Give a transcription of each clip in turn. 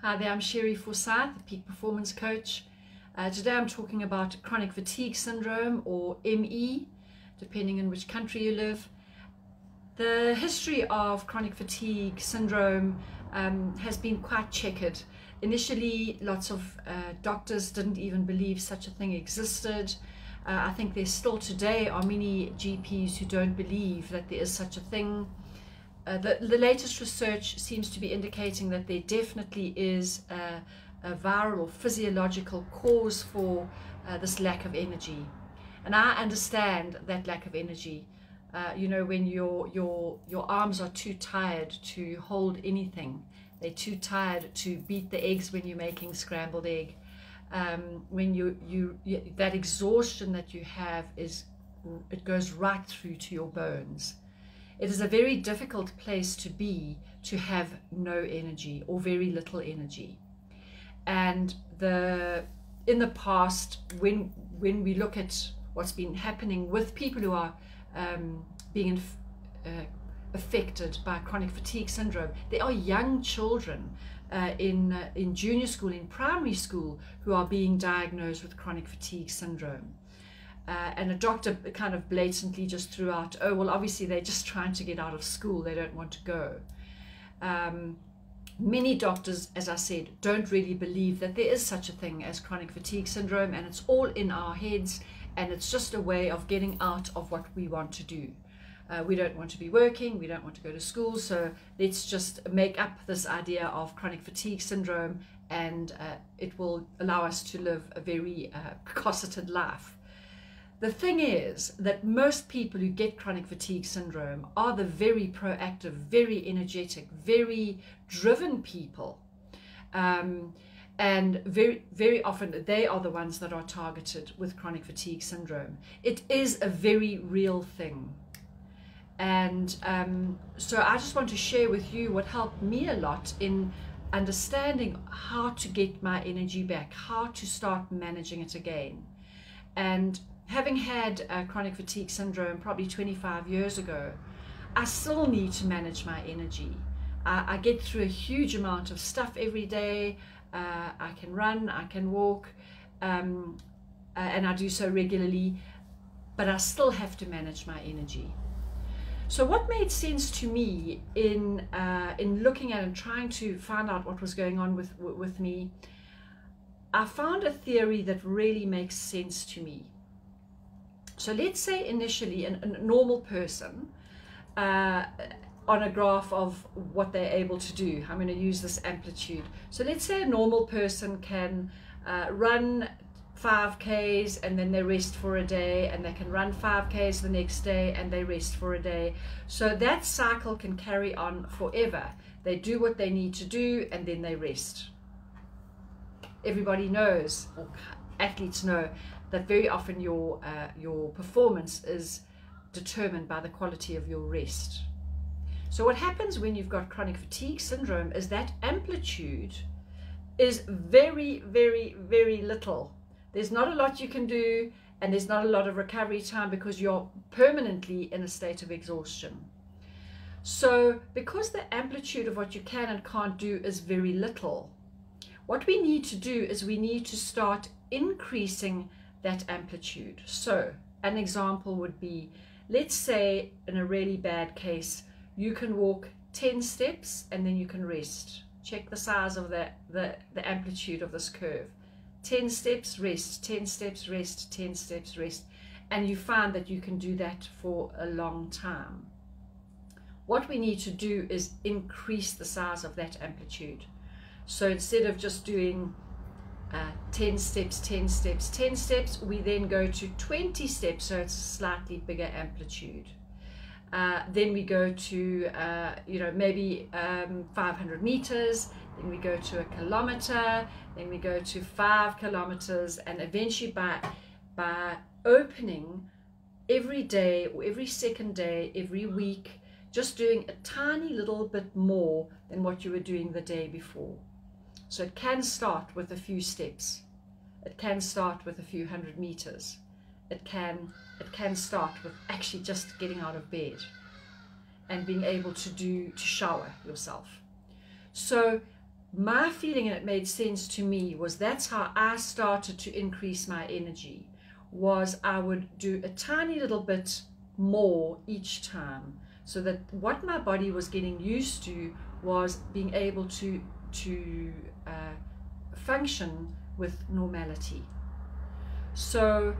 Hi there, I'm Sherry Forsyth, the Peak Performance Coach. Today I'm talking about chronic fatigue syndrome, or ME, depending on which country you live. The history of chronic fatigue syndrome has been quite checkered. Initially, lots of doctors didn't even believe such a thing existed. I think there still today are many GPs who don't believe that there is such a thing. The latest research seems to be indicating that there definitely is a viral or physiological cause for this lack of energy. And I understand that lack of energy. You know, when your arms are too tired to hold anything, they're too tired to beat the eggs when you're making scrambled egg. When that exhaustion that you have it goes right through to your bones. It is a very difficult place to be, to have no energy or very little energy. And in the past, when we look at what's been happening with people who are being affected by chronic fatigue syndrome, there are young children in junior school, in primary school, who are being diagnosed with chronic fatigue syndrome. And a doctor kind of blatantly just threw out, oh, well, obviously they're just trying to get out of school, they don't want to go. Many doctors, as I said, don't really believe that there is such a thing as chronic fatigue syndrome, and it's all in our heads, and it's just a way of getting out of what we want to do. We don't want to be working, we don't want to go to school, so let's just make up this idea of chronic fatigue syndrome, and it will allow us to live a very cosseted life. The thing is that most people who get chronic fatigue syndrome are the very proactive, very energetic, very driven people. And very, very often they are the ones that are targeted with chronic fatigue syndrome. It is a very real thing. And so I just want to share with you what helped me a lot in understanding how to get my energy back, how to start managing it again. And having had chronic fatigue syndrome probably 25 years ago, I still need to manage my energy. I get through a huge amount of stuff every day. I can run, I can walk, and I do so regularly, but I still have to manage my energy. So what made sense to me in looking at and trying to find out what was going on with me, I found a theory that really makes sense to me. So let's say initially a normal person on a graph of what they're able to do. I'm going to use this amplitude. So let's say a normal person can run 5Ks and then they rest for a day, and they can run 5Ks the next day and they rest for a day. So that cycle can carry on forever. They do what they need to do and then they rest. Everybody knows, or athletes know, that very often your performance is determined by the quality of your rest. So what happens when you've got chronic fatigue syndrome is that amplitude is very, very, very little. There's not a lot you can do, and there's not a lot of recovery time because you're permanently in a state of exhaustion. So because the amplitude of what you can and can't do is very little, what we need to do is we need to start increasing that amplitude. So an example would be, let's say in a really bad case, you can walk 10 steps and then you can rest. Check the size of the amplitude of this curve. 10 steps, rest, 10 steps, rest, 10 steps, rest. And you find that you can do that for a long time. What we need to do is increase the size of that amplitude. So instead of just doing 10 steps, 10 steps, 10 steps, we then go to 20 steps, so it's a slightly bigger amplitude. Then we go to, maybe 500 meters, then we go to 1 kilometer, then we go to 5 kilometers, and eventually by opening every day or every second day, every week, just doing a tiny little bit more than what you were doing the day before. So it can start with a few steps. It can start with a few 100 meters. It can start with actually just getting out of bed and being able to shower yourself. So my feeling, and it made sense to me, was that's how I started to increase my energy, was I would do a tiny little bit more each time, so that what my body was getting used to was being able to function with normality. So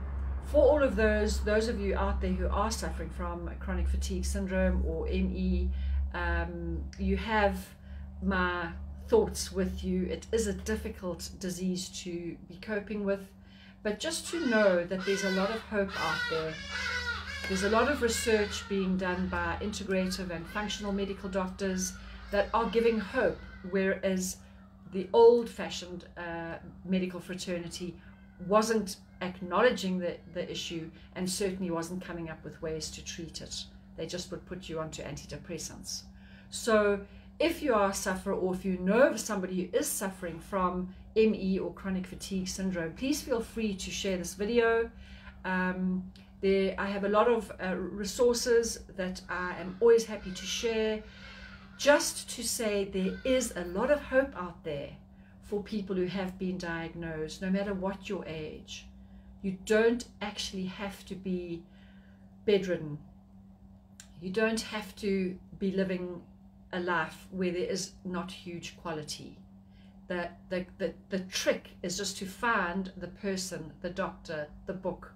for all of those of you out there who are suffering from chronic fatigue syndrome or ME, you have my thoughts with you. It is a difficult disease to be coping with, but just to know that there's a lot of hope out there. There's a lot of research being done by integrative and functional medical doctors that are giving hope, whereas the old-fashioned medical fraternity wasn't acknowledging the issue and certainly wasn't coming up with ways to treat it. They just would put you onto antidepressants. So if you are a sufferer, or if you know of somebody who is suffering from ME or chronic fatigue syndrome, please feel free to share this video. I have a lot of resources that I am always happy to share, just to say there is a lot of hope out there for people who have been diagnosed, no matter what your age. You don't actually have to be bedridden. You don't have to be living a life where there is not huge quality. The trick is just to find the person, the doctor, the book,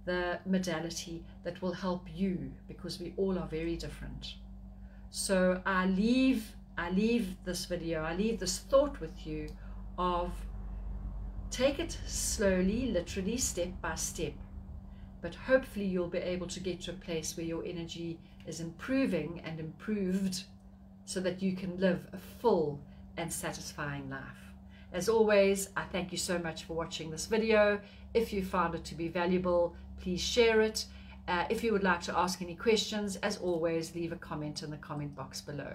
the modality that will help you, because we all are very different. So I leave this video, I leave this thought with you of take it slowly, literally step by step, but hopefully you'll be able to get to a place where your energy is improving and improved, so that you can live a full and satisfying life. As always, I thank you so much for watching this video. If you found it to be valuable, please share it. If you would like to ask any questions, as always, leave a comment in the comment box below.